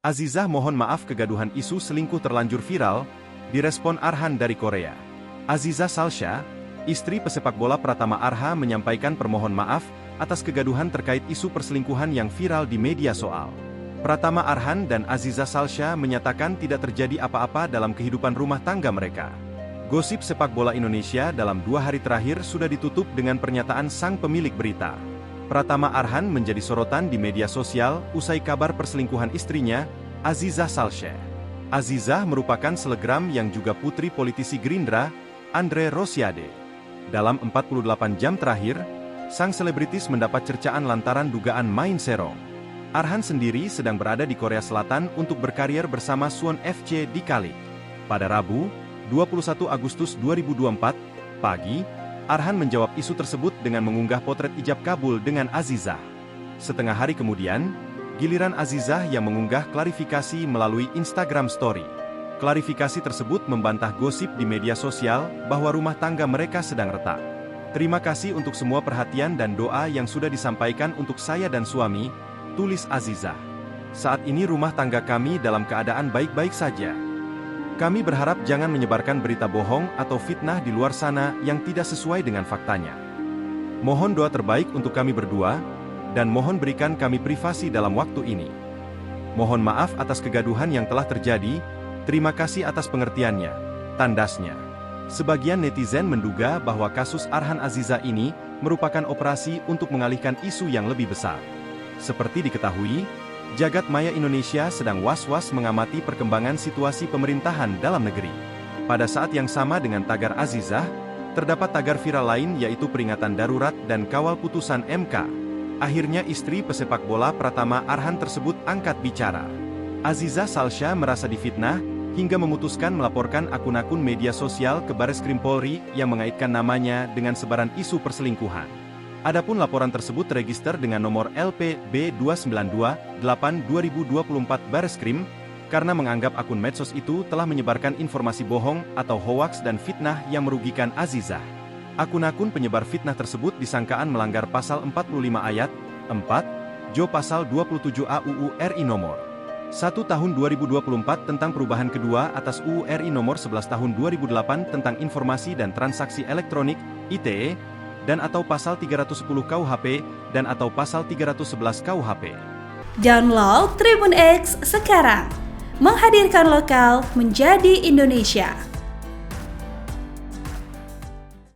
Azizah mohon maaf kegaduhan isu selingkuh terlanjur viral, direspon Arhan dari Korea. Aziza Salsha, istri pesepak bola Pratama Arha menyampaikan permohon maaf atas kegaduhan terkait isu perselingkuhan yang viral di media sosial. Pratama Arhan dan Aziza Salsha menyatakan tidak terjadi apa-apa dalam kehidupan rumah tangga mereka. Gosip sepak bola Indonesia dalam 2 hari terakhir sudah ditutup dengan pernyataan sang pemilik berita. Pratama Arhan menjadi sorotan di media sosial usai kabar perselingkuhan istrinya, Aziza Salsha. Azizah merupakan selegram yang juga putri politisi Gerindra, Andre Rosiade. Dalam 48 jam terakhir, sang selebritis mendapat cercaan lantaran dugaan main serong. Arhan sendiri sedang berada di Korea Selatan untuk berkarier bersama Suwon FC di Kalik. Pada Rabu, 21 Agustus 2024, pagi, Arhan menjawab isu tersebut dengan mengunggah potret ijab kabul dengan Azizah. Setengah hari kemudian, giliran Azizah yang mengunggah klarifikasi melalui Instagram Story. Klarifikasi tersebut membantah gosip di media sosial bahwa rumah tangga mereka sedang retak. Terima kasih untuk semua perhatian dan doa yang sudah disampaikan untuk saya dan suami, tulis Azizah. Saat ini rumah tangga kami dalam keadaan baik-baik saja. Kami berharap jangan menyebarkan berita bohong atau fitnah di luar sana yang tidak sesuai dengan faktanya. Mohon doa terbaik untuk kami berdua, dan mohon berikan kami privasi dalam waktu ini. Mohon maaf atas kegaduhan yang telah terjadi, terima kasih atas pengertiannya, tandasnya. Sebagian netizen menduga bahwa kasus Arhan Azizah ini merupakan operasi untuk mengalihkan isu yang lebih besar. Seperti diketahui, jagat maya Indonesia sedang was-was mengamati perkembangan situasi pemerintahan dalam negeri. Pada saat yang sama dengan tagar Azizah, terdapat tagar viral lain yaitu peringatan darurat dan kawal putusan MK. Akhirnya istri pesepak bola Pratama Arhan tersebut angkat bicara. Aziza Salsha merasa difitnah, hingga memutuskan melaporkan akun-akun media sosial ke Bareskrim Polri yang mengaitkan namanya dengan sebaran isu perselingkuhan. Adapun laporan tersebut terregister dengan nomor LPB 292-8/2024 Bareskrim, karena menganggap akun medsos itu telah menyebarkan informasi bohong atau hoaks dan fitnah yang merugikan Azizah. Akun-akun penyebar fitnah tersebut disangkaan melanggar pasal 45 ayat 4, Jo pasal 27A UU RI nomor 1 tahun 2024 tentang perubahan kedua atas UU RI nomor 11 tahun 2008 tentang informasi dan transaksi elektronik, ITE, dan atau pasal 310 KUHP, dan atau pasal 311 KUHP. Download Tribun X sekarang, menghadirkan lokal menjadi Indonesia.